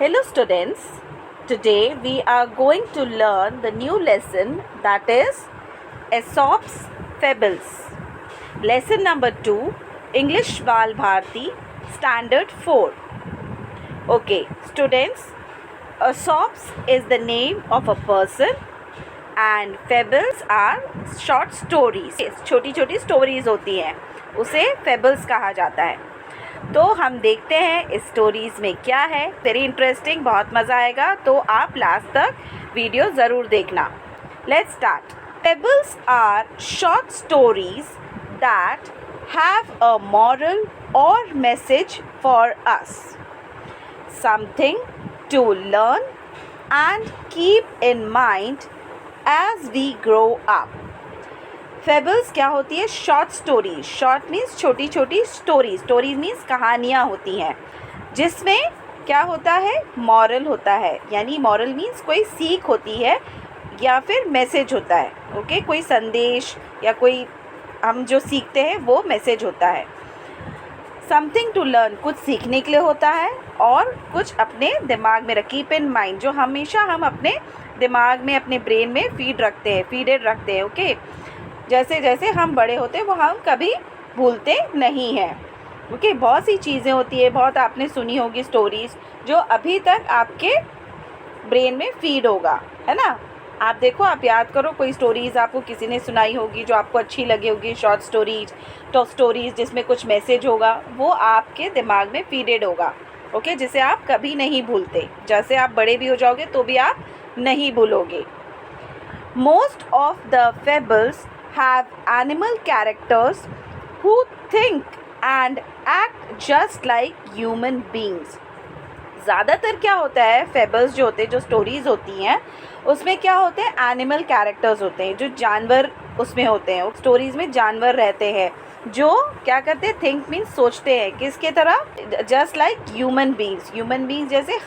Hello students, today we are going to learn the new lesson, that is Aesop's Fables. Lesson number 2, English Balbharti, Standard 4. Okay, students, Aesop's is the name of a person and fables are short stories. छोटी छोटी stories होती हैं, उसे fables कहा जाता है. तो हम देखते हैं इस स्टोरीज़ में क्या है. वेरी इंटरेस्टिंग, बहुत मज़ा आएगा, तो आप लास्ट तक वीडियो ज़रूर देखना. Let's start. Fables are short stories that have a moral or message for us, something to learn and keep in mind as we grow up. Fables क्या होती है? Short story. शॉर्ट मीन्स छोटी छोटी story. Stories means कहानियाँ होती हैं जिसमें क्या होता है? मॉरल होता है. यानी मॉरल मीन्स कोई सीख होती है या फिर मैसेज होता है. ओके, कोई संदेश या कोई हम जो सीखते हैं वो मैसेज होता है. समथिंग टू लर्न, कुछ सीखने के लिए होता है, और कुछ अपने दिमाग में कीप इन माइंड, जो हमेशा हम अपने दिमाग में, अपने ब्रेन में फीडेड रखते हैं. ओके, जैसे जैसे हम बड़े होते हैं वो हम कभी भूलते नहीं हैं. ओके, बहुत सी चीज़ें होती है, बहुत आपने सुनी होगी स्टोरीज़ जो अभी तक आपके ब्रेन में फीड होगा, है ना. आप देखो, आप याद करो, कोई स्टोरीज़ आपको किसी ने सुनाई होगी जो आपको अच्छी लगी होगी, शॉर्ट स्टोरीज, तो स्टोरीज़ जिसमें कुछ मैसेज होगा, वो आपके दिमाग में फीडेड होगा. ओके, जिसे आप कभी नहीं भूलते. जैसे आप बड़े भी हो जाओगे तो भी आप नहीं भूलोगे. Most of the fables have animal characters who think and act just like human beings. ज़्यादातर क्या होता है, फेबल्स जो होते हैं, जो स्टोरीज़ होती हैं, उसमें क्या होते हैं? एनिमल कैरेक्टर्स होते हैं, जो जानवर उसमें होते हैं. स्टोरीज़ में जानवर रहते हैं जो क्या करते हैं? थिंक मीन्स सोचते हैं. किसके तरह? Just like human beings. Human beings जैसे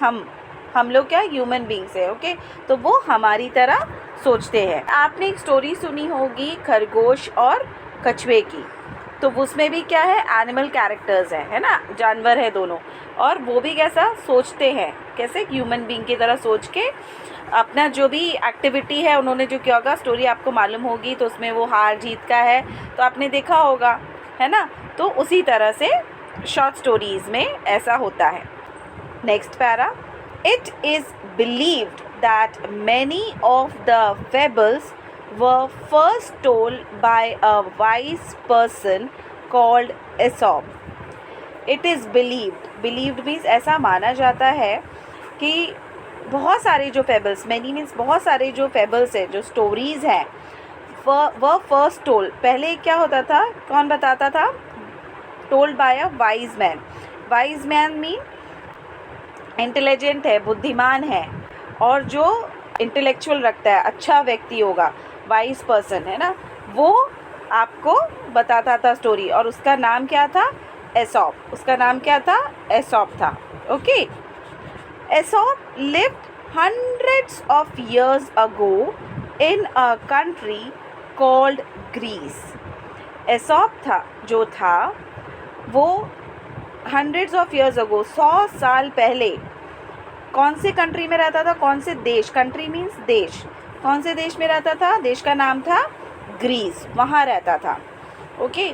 हम लोग क्या ह्यूमन बींग्स है. ओके, तो वो हमारी तरह सोचते हैं. आपने एक स्टोरी सुनी होगी खरगोश और कछुए की, तो उसमें भी क्या है? एनिमल कैरेक्टर्स है ना, जानवर है दोनों, और वो भी कैसा सोचते हैं? कैसे? ह्यूमन बीइंग की तरह सोच के अपना जो भी एक्टिविटी है उन्होंने जो किया होगा, स्टोरी आपको मालूम होगी, तो उसमें वो हार जीत का है, तो आपने देखा होगा, है ना. तो उसी तरह से शॉर्ट स्टोरीज़ में ऐसा होता है. Next para. It is believed that many of the fables were first told by a wise person called Aesop. It is believed. Believed means ऐसा माना जाता है कि बहुत सारे जो fables, many means बहुत सारे जो fables है, जो stories हैं, वह first told. पहले क्या होता था? कौन बताता था? Told by a wise man. Wise man mean intelligent है, बुद्धिमान है, और जो इंटेलेक्चुअल रखता है, अच्छा व्यक्ति होगा, वाइज पर्सन है ना, वो आपको बताता था स्टोरी. और उसका नाम क्या था? एसॉप. उसका नाम क्या था? एसॉप था. Okay, Aesop lived hundreds of years ago in a country called Greece. Aesop जो था वो हंड्रेड्स ऑफ ईयर्स अगो, 100 साल पहले, कौन से कंट्री में रहता था? कौन से देश? कंट्री मीन्स देश. कौन से देश में रहता था? देश का नाम था ग्रीस. वहाँ रहता था. ओके,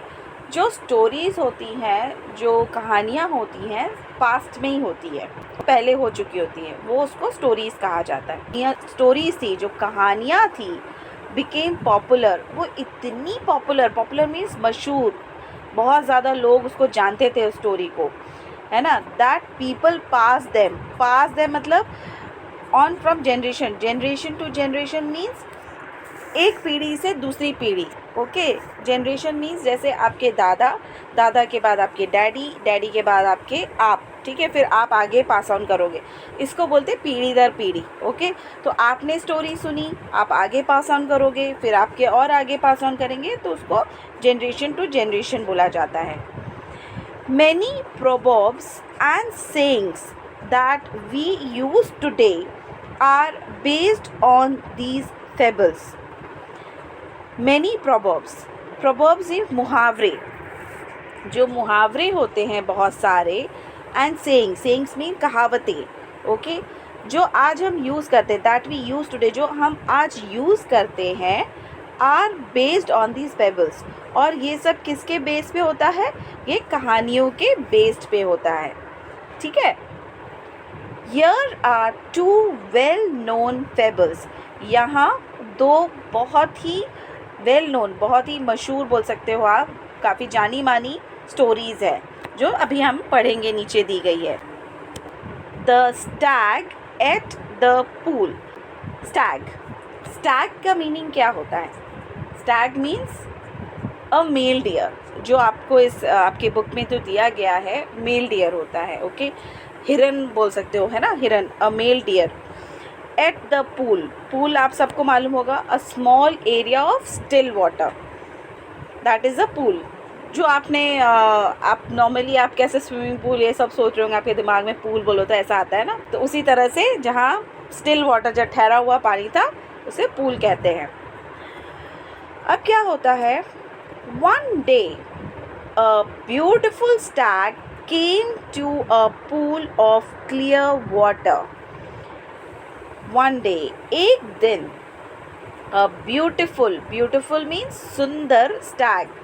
जो स्टोरीज़ होती हैं, जो कहानियाँ होती हैं, पास्ट में ही होती है, पहले हो चुकी होती हैं, वो उसको स्टोरीज़ कहा जाता है. ये स्टोरीज़ थी, जो कहानियाँ थी, बिकेम पॉपुलर. वो इतनी पॉपुलर मीन्स मशहूर, बहुत ज़्यादा लोग उसको जानते थे, उस स्टोरी को, है ना. दैट पीपल पास देम मतलब on from generation to generation means एक पीढ़ी से दूसरी पीढ़ी. ओके, जनरेशन मीन्स जैसे आपके दादा के बाद आपके डैडी के बाद आपके आप, ठीक है, फिर आप आगे पास ऑन करोगे, इसको बोलते पीढ़ी दर पीढ़ी. ओके, तो आपने स्टोरी सुनी, आप आगे पास ऑन करोगे, फिर आपके और आगे पास ऑन करेंगे, तो उसको जनरेशन टू जनरेशन बोला जाता है. Many proverbs and sayings that we use today are based on these fables. Many proverbs in मुहावरे, जो मुहावरे होते हैं बहुत सारे, एंड सेइंग्स मीन कहावतें, ओके। जो आज हम यूज़ करते हैं, दैट वी यूज़ टुडे, जो हम आज यूज़ करते हैं, are based on these pebbles. और ये सब किसके बेस पे होता है? ये कहानियों के बेस्ड पे होता है, ठीक है। Here are two well known fables. यहाँ दो बहुत ही वेल नोन, बहुत ही मशहूर बोल सकते हो आप, काफ़ी जानी मानी स्टोरीज़ है जो अभी हम पढ़ेंगे, नीचे दी गई है। The Stag eight the pool. Stag, Stag का मीनिंग क्या होता है? स्टैग मीन्स अ मेल डियर, जो आपको इस आपके बुक में तो दिया गया है, मेल डियर होता है, ओके। हिरन बोल सकते हो, है ना, हिरन, a male deer. At the pool, pool आप सबको मालूम होगा, a small area of still water, that is a pool. जो आपने आप नॉर्मली आप कैसे स्विमिंग पूल ये सब सोच रहे होंगे, आपके दिमाग में पूल बोलो तो ऐसा आता है ना, तो उसी तरह से जहाँ स्टिल वाटर, जब ठहरा हुआ पानी था, उसे पूल कहते हैं। अब क्या होता है, one day a beautiful stag came to a pool of clear water. One day, एक दिन, a beautiful, beautiful means सुंदर, stag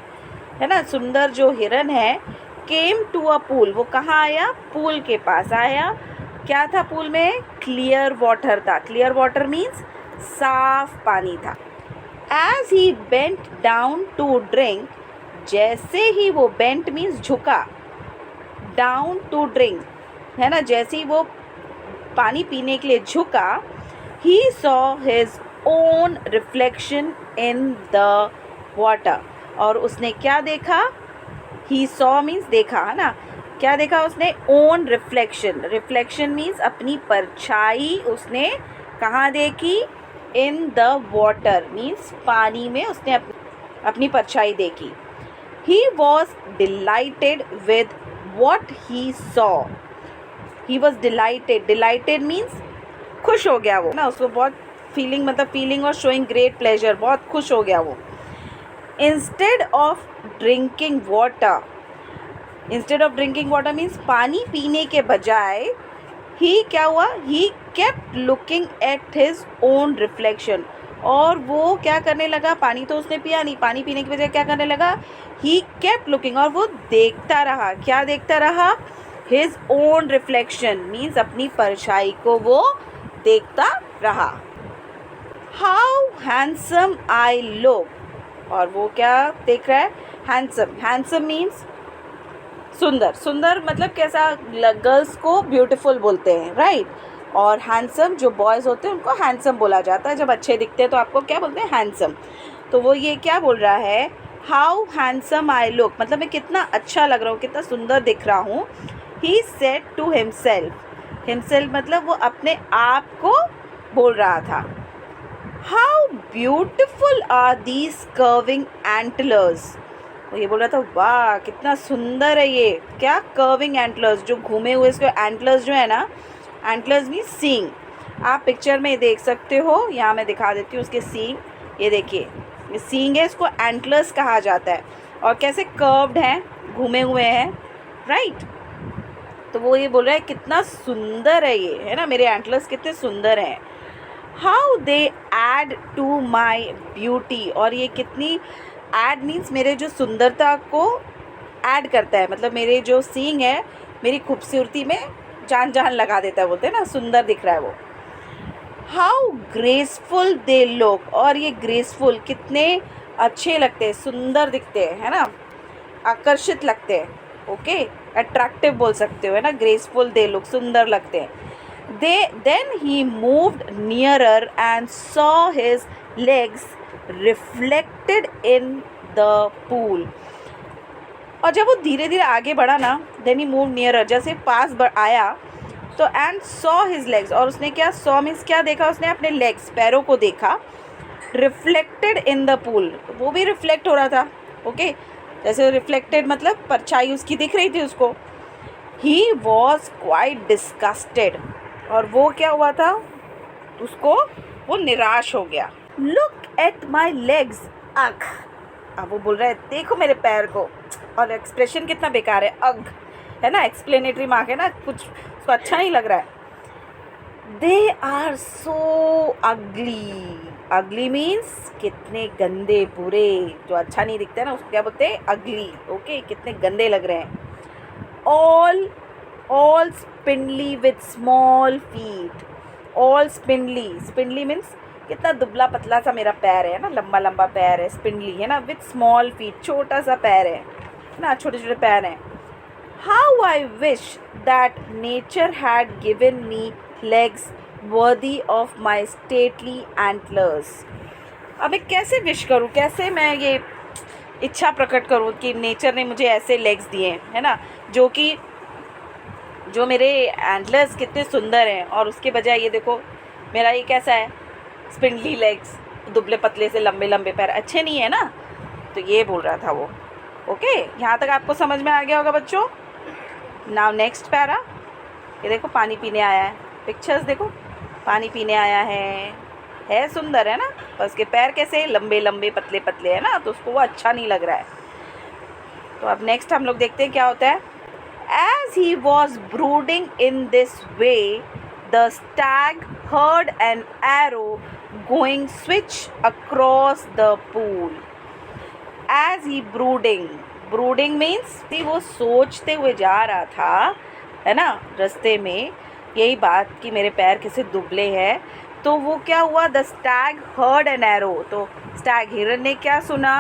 है ना, सुंदर जो हिरन है, came to a pool, वो कहाँ आया? पूल के पास आया। क्या था पूल में? क्लियर वाटर था। क्लियर वाटर मीन्स साफ पानी था। As he bent down to drink, जैसे ही वो बेंट मीन्स झुका, डाउन टू ड्रिंक है ना, जैसे ही वो पानी पीने के लिए झुका, he saw his own reflection in the water. और उसने क्या देखा? ही सॉ मीन्स देखा, है ना, क्या देखा उसने? Own reflection. रिफ्लेक्शन मीन्स अपनी परछाई उसने कहाँ देखी? इन द वाटर मीन्स पानी में उसने अपनी परछाई देखी। He was delighted with what he saw. He was delighted. Delighted means खुश हो गया वो ना, उसको बहुत फीलिंग, मतलब फीलिंग और शोइंग ग्रेट प्लेजर, बहुत खुश हो गया वो। Instead of drinking water, instead of drinking water means पानी पीने के बजाय, he क्या हुआ? He kept looking at his own reflection. और वो क्या करने लगा? पानी तो उसने पिया नहीं, पानी पीने की बजाय क्या करने लगा? ही केप्ट लुकिंग, और वो देखता रहा। क्या देखता रहा? हिज ओन रिफ्लेक्शन मीन्स अपनी परछाई को वो देखता रहा। हाउ हैंडसम आई लुक, और वो क्या देख रहा है? हैंडसम। हैंडसम मीन्स सुंदर। सुंदर मतलब कैसा? गर्ल्स को ब्यूटीफुल बोलते हैं, राइट। और हैंडसम, जो बॉयज़ होते हैं उनको हैंडसम बोला जाता है, जब अच्छे दिखते हैं तो आपको क्या बोलते हैं? हैंडसम। तो वो ये क्या बोल रहा है? हाउ हैंडसम आई लुक, मतलब मैं कितना अच्छा लग रहा हूँ, कितना सुंदर दिख रहा हूँ। He said to himself. Himself मतलब वो अपने आप को बोल रहा था। How beautiful are these curving antlers, वो ये बोल रहा था, वाह कितना सुंदर है ये, क्या? कर्विंग एंटलर्स, जो घूमे हुए इसके एंटलर्स जो है ना, एंटलर्स मीन्स सींग। आप पिक्चर में देख सकते हो, यहाँ मैं दिखा देती हूँ उसके सींग, ये देखिए, ये सींग है, इसको एंटलर्स कहा जाता है। और कैसे कर्व्ड हैं, घूमे हुए हैं, राइट। तो वो ये बोल रहा है कितना सुंदर है ये, है ना, मेरे एंटलर्स कितने सुंदर हैं। How they add to my beauty, और ये कितनी, एड मीन्स मेरे जो सुंदरता को ऐड करता है, मतलब मेरे जो सींग है मेरी खूबसूरती में जान जान लगा देता है, बोलते हैं ना, सुंदर दिख रहा है वो। हाउ ग्रेसफुल दे लुक, और ये ग्रेसफुल कितने अच्छे लगते हैं, सुंदर दिखते हैं, है ना, आकर्षित लगते हैं, ओके, अट्रैक्टिव बोल सकते हो, है ना, ग्रेसफुल दे लुक, सुंदर लगते हैं। Then he moved nearer and saw his legs reflected in the pool. और जब वो धीरे धीरे आगे बढ़ा ना, then he moved nearer, जैसे पास आया तो and saw his legs, और उसने क्या? saw means क्या देखा उसने? अपने legs, पैरों को देखा। reflected in the pool, वो भी reflect हो रहा था, ओके, जैसे reflected मतलब परछाई उसकी दिख रही थी उसको। he was quite disgusted, और वो क्या हुआ था? उसको वो निराश हो गया। लुक एट माई लेग्स, अग, अब वो बोल रहा है देखो मेरे पैर को, और एक्सप्रेशन कितना बेकार है, अग, है ना, एक्सप्लेनेटरी मार्क है ना, कुछ उसको अच्छा नहीं लग रहा है। दे आर सो अगली। अगली मीन्स कितने गंदे, बुरे, जो अच्छा नहीं दिखता है ना उसको क्या बोलते हैं, अगली। ओके, कितने गंदे लग रहे हैं। All spindly with small feet. All spindly, spindly means कितना दुबला पतला सा मेरा पैर है ना, लंबा लंबा पैर है, स्पिंडली है ना। विथ स्मॉल फीट, छोटा सा पैर है ना, छोटे छोटे पैर हैं। How I wish that nature had given me legs worthy of my stately antlers. अब मैं कैसे विश करूँ, कैसे मैं ये इच्छा प्रकट करूँ कि नेचर ने मुझे ऐसे लेग्स दिए हैं, है ना, जो मेरे एंटलर्स कितने सुंदर हैं, और उसके बजाय ये देखो मेरा ये कैसा है, स्पिंडली लेग्स, दुबले पतले से लंबे लंबे पैर, अच्छे नहीं है ना। तो ये बोल रहा था वो। ओके, यहाँ तक आपको समझ में आ गया होगा बच्चों। नाउ नेक्स्ट पैरा, ये देखो पानी पीने आया है, पिक्चर्स देखो, पानी पीने आया है सुंदर है ना, पर उसके पैर कैसे लंबे लंबे पतले पतले है ना, तो उसको वो अच्छा नहीं लग रहा है। तो अब नेक्स्ट हम लोग देखते हैं क्या होता है। As he was brooding in this way, the stag heard an arrow going switch across the pool. As he brooding means वो सोचते हुए जा रहा था, है ना, रास्ते में यही बात कि मेरे पैर कैसे दुबले हैं। तो वो क्या हुआ, the Stag heard an arrow, तो स्टैग हिरन ने क्या सुना,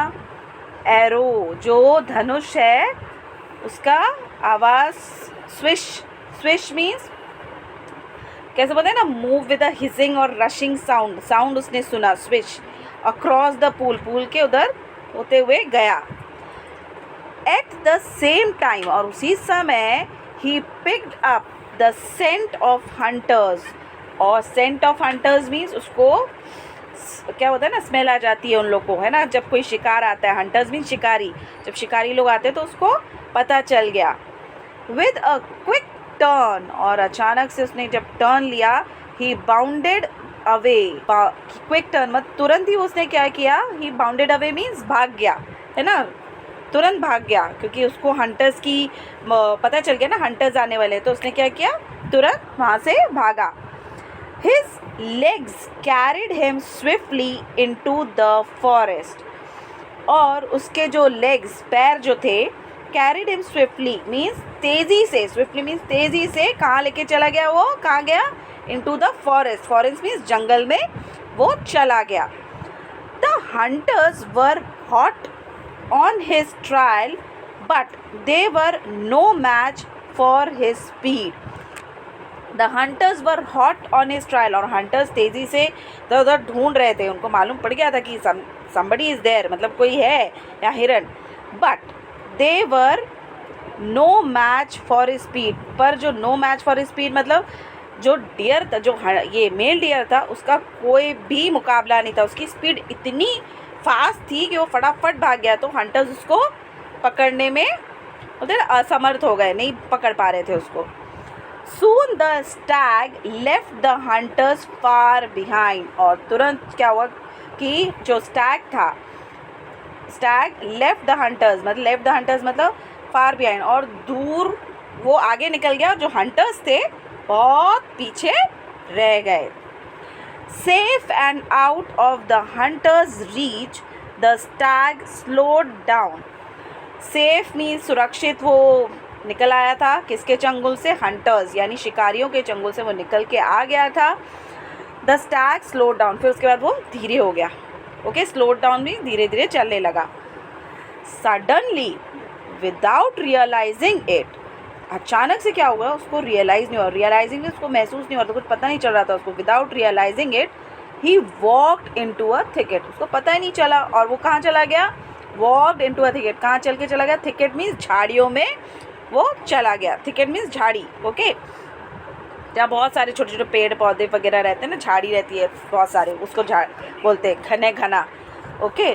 एरो जो धनुष है उसका आवाज़, स्विश मीन्स कैसे बोलते हैं ना, मूव विद अ हिसिंग और रशिंग साउंड उसने सुना, स्विश अक्रॉस द पूल के उधर होते हुए गया। एट द सेम टाइम, और उसी समय, he picked up the scent of hunters, और सेंट ऑफ हंटर्स मीन्स उसको क्या होता है ना, स्मेल आ जाती है उन लोग को, है ना, जब कोई शिकार आता है। हंटर्स मीन्स शिकारी, जब शिकारी लोग आते हैं तो उसको पता चल गया। विद अ क्विक टर्न, और अचानक से उसने जब टर्न लिया, ही बाउंडेड अवे, क्विक टर्न मत तुरंत ही उसने क्या किया, ही बाउंडेड अवे मीन्स भाग गया, है ना, तुरंत भाग गया, क्योंकि उसको हंटर्स की पता चल गया ना, हंटर्स आने वाले, तो उसने क्या किया, तुरंत वहाँ से भागा। His legs carried him swiftly into the forest, और उसके जो लेग्स, पैर जो थे, carried him swiftly means तेज़ी से, swiftly means तेज़ी से कहाँ लेके चला गया, वो कहाँ गया, into the forest means जंगल में वो चला गया। The hunters were hot on his trail, but they were no match for his speed. The hunters were hot on his trail, और hunters तेज़ी से इधर उधर ढूंढ रहे थे, उनको मालूम पड़ गया था कि somebody is there, मतलब कोई है या हिरन, but they were no match for his speed, पर जो no match for his speed मतलब जो डियर था, जो ये मेल डियर था, उसका कोई भी मुकाबला नहीं था, उसकी स्पीड इतनी फास्ट थी कि वो फटाफट भाग गया, तो हंटर्स उसको पकड़ने में उधर असमर्थ हो गए, नहीं पकड़ पा रहे थे उसको। Soon the stag left the hunters far behind, और तुरंत क्या हुआ कि जो स्टैग था, स्टैग लेफ्ट द हंटर्स मतलब फार बिहाइंड, और दूर वो आगे निकल गया, जो हंटर्स थे बहुत पीछे रह गए। Safe and out of the hunters reach, the Stag slowed down. Safe means सुरक्षित, वो निकल आया था किसके चंगुल से, हंटर्स यानी शिकारियों के चंगुल से वो निकल के आ गया था। द स्टैग स्लोड डाउन, फिर उसके बाद वो धीरे हो गया। ओके, स्लोड डाउन भी धीरे धीरे चलने लगा। सडनली विदाउट रियलाइजिंग इट, अचानक से क्या हुआ, उसको रियलाइज़ नहीं हुआ, रियलाइजिंग उसको महसूस नहीं हुआ, तो कुछ पता नहीं चल रहा था उसको। Without realising it he walked into a thicket, उसको पता ही नहीं चला, और वो कहाँ चला गया, वॉकड इनटू अ थिकेट, कहाँ चल के चला गया, थिकेट मीन्स झाड़ियों में वो चला गया। थिकेट मीन्स झाड़ी, ओके, जहाँ बहुत सारे छोटे छोटे पेड़ पौधे वगैरह रहते हैं ना, झाड़ी रहती है बहुत सारे, उसको झाड़ बोलते हैं, घना, ओके,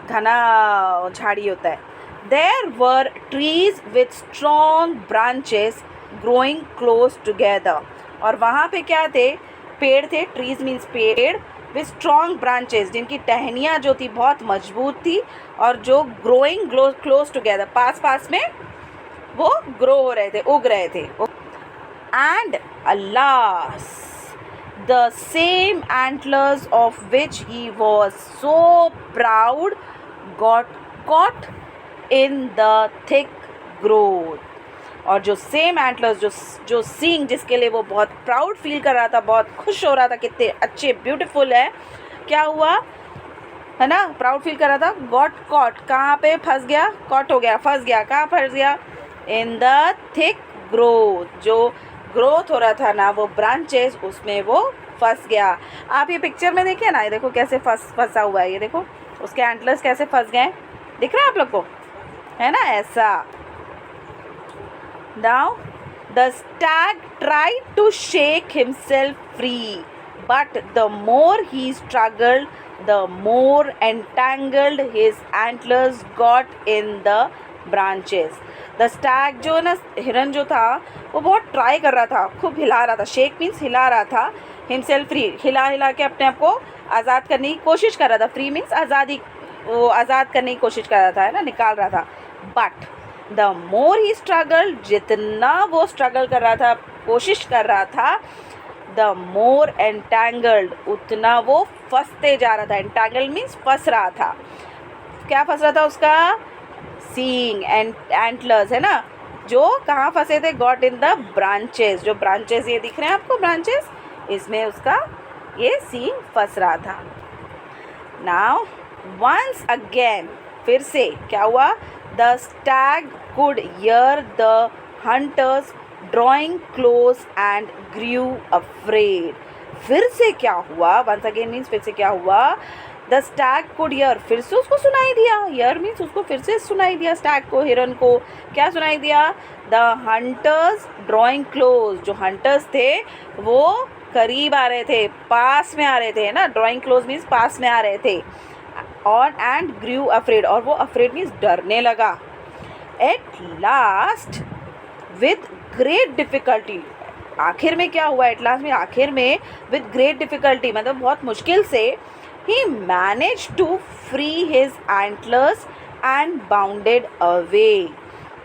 घना झाड़ी होता है। There were trees with strong branches growing close together, और वहाँ पे क्या थे, पेड़ थे, trees means पेड़, with strong branches जिनकी टहनियाँ जो थी बहुत मजबूत थी, और जो growing close together पास पास में वो ग्रो हो रहे थे, उग रहे थे। And alas, the same antlers of which he was so proud got caught in the thick growth. और जो सेम एंटलर्स, जो सींग जिसके लिए वो बहुत प्राउड फील कर रहा था, बहुत खुश हो रहा था, कितने अच्छे ब्यूटीफुल है, क्या हुआ है ना, प्राउड फील कर रहा था, गॉट कॉट, कहाँ पे फंस गया, कॉट हो गया, फंस गया, कहाँ फंस गया, इन द थिक ग्रोथ, जो ग्रोथ हो रहा था ना वो ब्रांचेस, उसमें वो फंस गया। आप ये पिक्चर में देखिए ना, ये देखो कैसे फंसा हुआ है, ये देखो उसके एंटलर्स कैसे फंस गए, दिख रहा है आप लोग को, है ना, ऐसा। Now the stag tried to shake himself free, but the more he struggled, the more entangled his antlers got in the branches. The stag जो ना हिरन जो था वो बहुत ट्राई कर रहा था, खूब हिला रहा था, शेक मीन्स हिला रहा था, himself free, हिला हिला के अपने आप को आज़ाद करने की कोशिश कर रहा था, फ्री मीन्स आज़ादी, वो आज़ाद करने की कोशिश कर रहा था, है ना, निकाल रहा था। But the more he struggle, जितना वो स्ट्रगल कर रहा था, कोशिश कर रहा था, द मोर एंटैंगल्ड, उतना वो फंसते जा रहा था। एंटैंगल्ड मीन्स फंस रहा था, क्या फंस रहा था, उसका सींग एंड एंटलर्स, है ना, जो कहाँ फंसे थे, गॉट इन द ब्रांचेस, जो ब्रांचेस ये दिख रहे हैं आपको, ब्रांचेस, इसमें उसका ये सींग फंस रहा था। नाउ वंस अगेन, फिर से क्या हुआ, the stag could hear the hunters drawing close and grew afraid. फिर से क्या हुआ, once again means फिर से क्या हुआ, the stag could hear, फिर से उसको सुनाई दिया, hear means उसको फिर से सुनाई दिया, stag को, हिरन को क्या सुनाई दिया, the hunters drawing close, जो hunters थे वो करीब आ रहे थे, पास में आ रहे थे, है ना, drawing close means पास में आ रहे थे, और एंड ग्रू अफ्रेड, और वो अफ्रेड मीन्स डरने लगा। At last with great difficulty, आखिर में क्या हुआ, एट लास्ट में, आखिर में, विद ग्रेट डिफ़िकल्टी मतलब बहुत मुश्किल से, he manage to free his antlers and bounded away.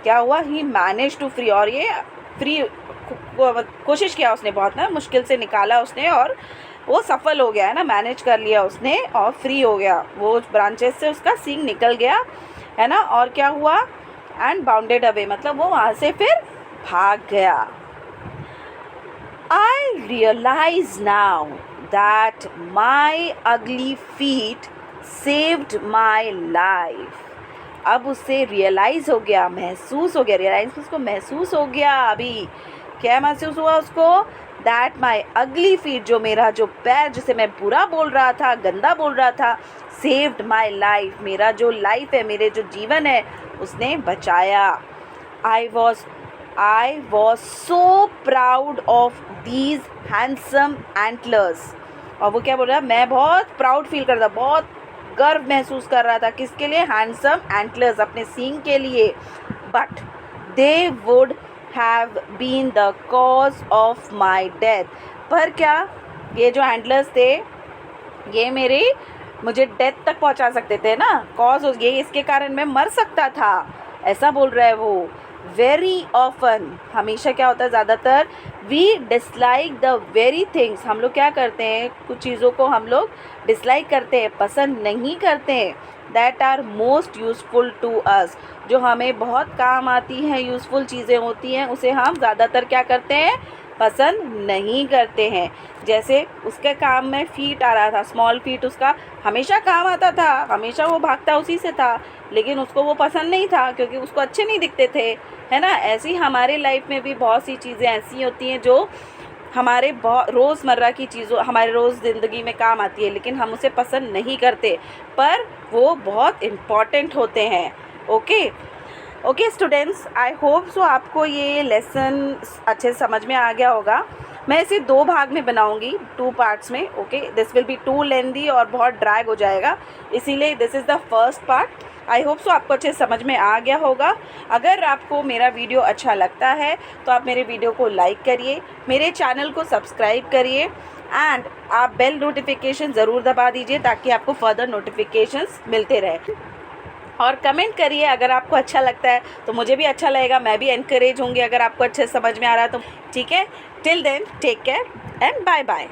क्या हुआ, ही मैनेज टू फ्री, और ये फ्री कोशिश किया उसने, बहुत ना मुश्किल से निकाला उसने, और वो सफल हो गया, है ना, मैनेज कर लिया उसने और फ्री हो गया, वो ब्रांचेस से उसका सींग निकल गया, है ना, और क्या हुआ, एंड बाउंडेड अवे मतलब वो वहाँ से फिर भाग गया। आई रियलाइज नाउ दैट माई अगली फीट सेव्ड माई लाइफ। अब उससे रियलाइज़ हो गया, महसूस हो गया, रियलाइज उसको महसूस हो गया, अभी क्या महसूस हुआ उसको, दैट माई अगली फीट, जो मेरा जो पैर, जिसे मैं बुरा बोल रहा था, गंदा बोल रहा था, सेव्ड माई लाइफ, मेरा जो लाइफ है, मेरे जो जीवन है, उसने बचाया। I was so proud of these handsome antlers, और वो क्या बोल रहा है, मैं बहुत प्राउड फील कर रहा था, बहुत गर्व महसूस कर रहा था, किसके लिए, हैंडसम एंटलर्स, अपने सींग के लिए, but they would have been the cause of my death, पर क्या, ये जो हैंडलर्स थे ये मुझे डेथ तक पहुंचा सकते थे ना, कॉज ये इसके कारण मैं मर सकता था, ऐसा बोल रहा है वो। वेरी ऑफन, हमेशा क्या होता है, ज़्यादातर, we dislike the very things, हम लोग क्या करते हैं, कुछ चीज़ों को हम लोग डिसलाइक करते हैं, पसंद नहीं करते हैं, that are most useful to us, जो हमें बहुत काम आती हैं, यूज़फुल चीज़ें होती हैं, उसे हम ज़्यादातर क्या करते हैं, पसंद नहीं करते हैं। जैसे उसके काम में फीट आ रहा था, स्मॉल फीट, उसका हमेशा काम आता था, हमेशा वो भागता उसी से था, लेकिन उसको वो पसंद नहीं था क्योंकि उसको अच्छे नहीं दिखते थे, है ना। ऐसे ही हमारे लाइफ में भी बहुत सी चीज़ें ऐसी होती हैं जो हमारे रोज़मर्रा की चीज़ों, हमारे रोज़ ज़िंदगी में काम आती है, लेकिन हम उसे पसंद नहीं करते, पर वो बहुत इम्पॉर्टेंट होते हैं। ओके स्टूडेंट्स, आई होप सो आपको ये लेसन अच्छे से समझ में आ गया होगा। मैं इसे 2 भाग में बनाऊंगी, 2 पार्ट्स में। Okay, this will be too lengthy और बहुत ड्रैग हो जाएगा, इसीलिए this is the first part. I hope so आपको अच्छे समझ में आ गया होगा। अगर आपको मेरा वीडियो अच्छा लगता है तो आप मेरे वीडियो को लाइक करिए, मेरे चैनल को सब्सक्राइब करिए, एंड आप बेल नोटिफिकेशन ज़रूर दबा दीजिए ताकि आपको फर्दर नोटिफिकेशंस मिलते रहे। और कमेंट करिए, अगर आपको अच्छा लगता है तो मुझे भी अच्छा लगेगा, मैं भी एनकरेज होंगी अगर आपको अच्छे समझ में आ रहा है तो। ठीक है, till then take care and bye bye.